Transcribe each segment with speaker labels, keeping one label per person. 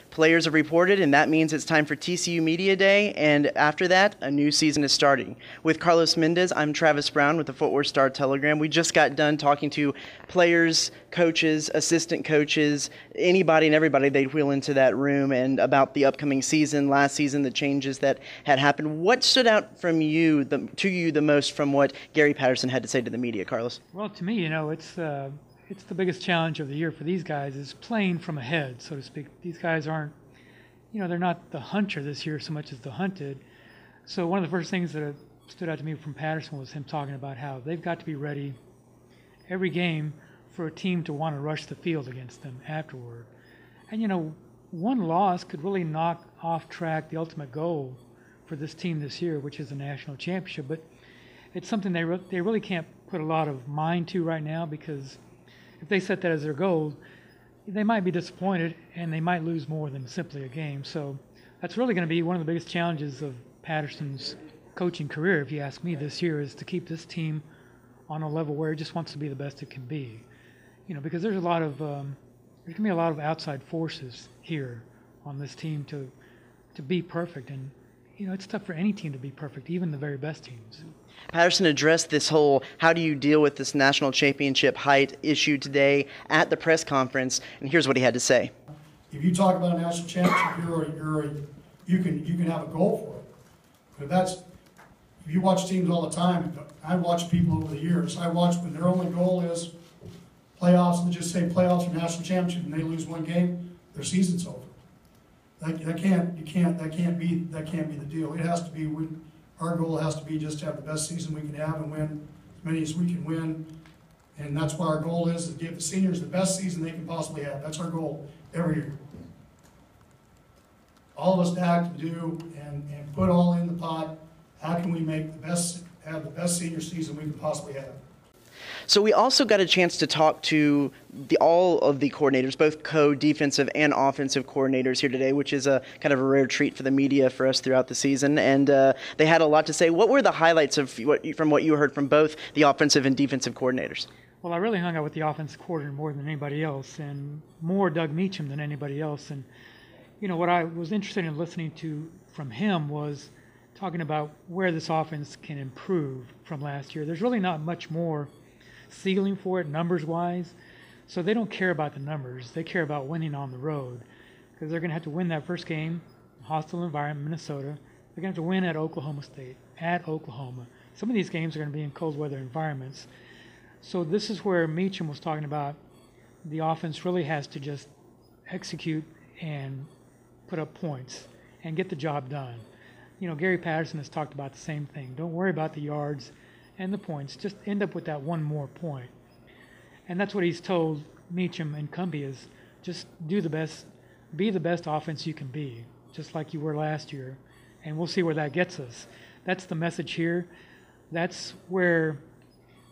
Speaker 1: players have reported, and that means it's time for TCU Media Day, and after that, a new season is starting. With Carlos Mendez, I'm Travis Brown with the Fort Worth Star-Telegram. We just got done talking to players, coaches, assistant coaches, anybody and everybody they'd wheel into that room, and about the upcoming season, last season, the changes that had happened. What stood out from you, to you the most from what Gary Patterson had to say to the media, Carlos?
Speaker 2: Well, to me, it's the biggest challenge of the year for these guys is playing from ahead, so to speak. These guys aren't, they're not the hunter this year so much as the hunted. So one of the first things that stood out to me from Patterson was him talking about how they've got to be ready every game for a team to want to rush the field against them afterward. And, one loss could really knock off track the ultimate goal for this team this year, which is the national championship. But it's something they really can't put a lot of mind to right now, because if they set that as their goal, they might be disappointed and they might lose more than simply a game. So that's really going to be one of the biggest challenges of Patterson's coaching career, if you ask me, this year, is to keep this team on a level where it just wants to be the best it can be. Because there's there's going to be a lot of outside forces here on this team to be perfect. And, it's tough for any team to be perfect, even the very best teams.
Speaker 1: Patterson addressed this whole how do you deal with this national championship height issue today at the press conference, and here's what he had to say.
Speaker 3: If you talk about a national championship, you can have a goal for it. But if you watch teams all the time, I watch people over the years. I watch when their only goal is playoffs, and just say playoffs or national championship, and they lose one game, their season's over. That can't be the deal. It has to be our goal has to be just to have the best season we can have and win as many as we can win. And that's why our goal is to give the seniors the best season they can possibly have. That's our goal every year. All of us to act and do and put all in the pot. How can we have the best senior season we can possibly have?
Speaker 1: So we also got a chance to talk to all of the coordinators, both defensive and offensive coordinators here today, which is a kind of a rare treat for the media for us throughout the season. And they had a lot to say. What were the highlights from what you heard from both the offensive and defensive coordinators?
Speaker 2: Well, I really hung out with the offensive coordinator more than anybody else, and more Doug Meacham than anybody else. And, what I was interested in listening to from him was talking about where this offense can improve from last year. There's really not much more ceiling for it numbers-wise, so they don't care about the numbers. They care about winning on the road, because they're going to have to win that first game, hostile environment, Minnesota. They're going to have to win at Oklahoma State, at Oklahoma. Some of these games are going to be in cold weather environments. So this is where Meacham was talking about the offense really has to just execute and put up points and get the job done. Gary Patterson has talked about the same thing. Don't worry about the yards and the points, just end up with that one more point. And that's what he's told Meacham and Cumbie is just be the best offense you can be, just like you were last year, and we'll see where that gets us. That's the message here. That's where,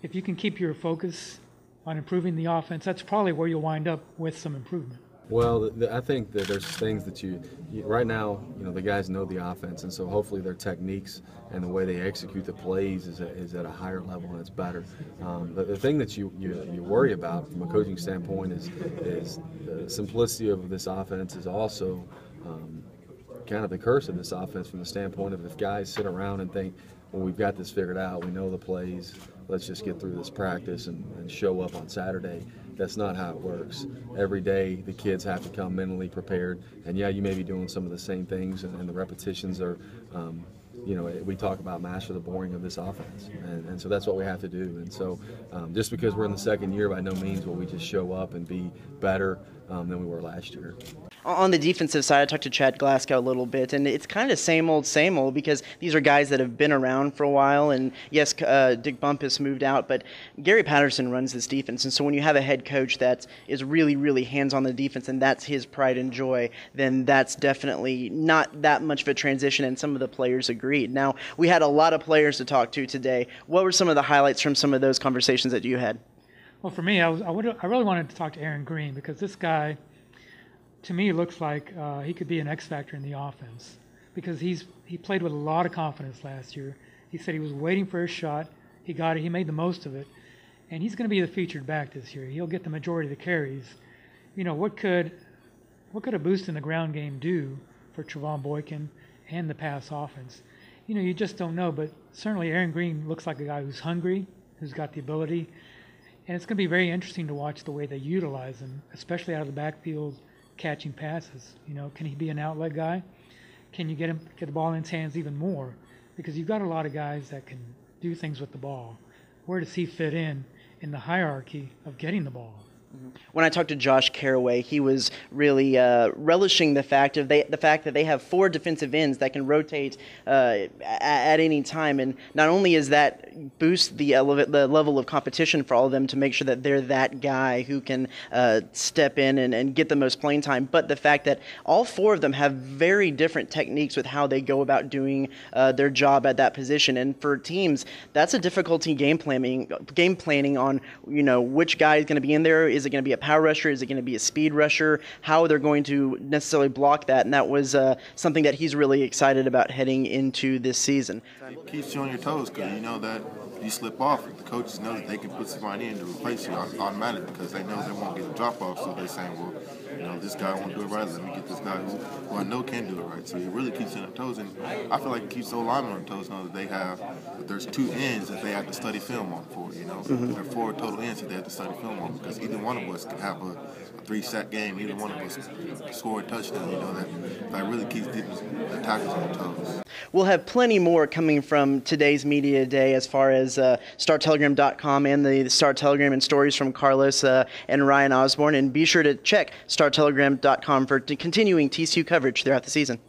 Speaker 2: if you can keep your focus on improving the offense, that's probably where you'll wind up with some improvement.
Speaker 4: Well, I think that there's things that you right now, the guys know the offense, and so hopefully their techniques and the way they execute the plays is at a higher level and it's better. The thing that you worry about from a coaching standpoint is the simplicity of this offense is also kind of the curse of this offense from the standpoint of if guys sit around and think, well, we've got this figured out, we know the plays, let's just get through this practice and show up on Saturday. That's not how it works. Every day the kids have to come mentally prepared, and you may be doing some of the same things, and the repetitions are, we talk about master the boring of this offense, and so that's what we have to do. And so just because we're in the second year, by no means will we just show up and be better than we were last year.
Speaker 1: On the defensive side, I talked to Chad Glasgow a little bit, and it's kind of same old, because these are guys that have been around for a while, and yes, Dick Bumpus moved out, but Gary Patterson runs this defense, and so when you have a head coach that is really, really hands on the defense, and that's his pride and joy, then that's definitely not that much of a transition, and some of the players agreed. Now, we had a lot of players to talk to today. What were some of the highlights from some of those conversations that you had?
Speaker 2: Well, for me, I really wanted to talk to Aaron Green, because this guy, to me, looks like he could be an X factor in the offense, because he played with a lot of confidence last year. He said he was waiting for his shot. He got it. He made the most of it. And he's going to be the featured back this year. He'll get the majority of the carries. What could what could a boost in the ground game do for Trevon Boykin and the pass offense? You know, you just don't know, but certainly Aaron Green looks like a guy who's hungry, who's got the ability, and it's going to be very interesting to watch the way they utilize him, especially out of the backfield catching passes. You know, can he be an outlet guy? Can you get the ball in his hands even more? Because you've got a lot of guys that can do things with the ball. Where does he fit in the hierarchy of getting the ball?
Speaker 1: When I talked to Josh Caraway, he was really relishing the fact that they have 4 defensive ends that can rotate at any time, and not only is that boost the level of competition for all of them to make sure that they're that guy who can step in and get the most playing time, but the fact that all 4 of them have very different techniques with how they go about doing their job at that position, and for teams, that's a difficulty game planning on, you know, which guy is going to be in there. Is it going to be a power rusher? Is it going to be a speed rusher? How they're going to necessarily block that, and that was something that he's really excited about heading into this season.
Speaker 5: It keeps you on your toes because you know that you slip off. The coaches know that they can put somebody in to replace you automatically because they know they won't get a drop off. So they're saying, well, you know, this guy won't do it right. Let me get this guy who I know can do it right. So it really keeps you on their toes, and I feel like it keeps the linemen on their toes. Know that there's 2 ends that they have to study film on for. You know, there are 4 total ends that they have to study film on because either one of us can have a 3-sack game. Either one of us score a touchdown. You know that really keeps the tackles on their toes.
Speaker 1: We'll have plenty more coming from today's media day as far as StarTelegram.com and the Star Telegram and stories from Carlos and Ryan Osborne. And be sure to check StarTelegram.com for continuing TCU coverage throughout the season.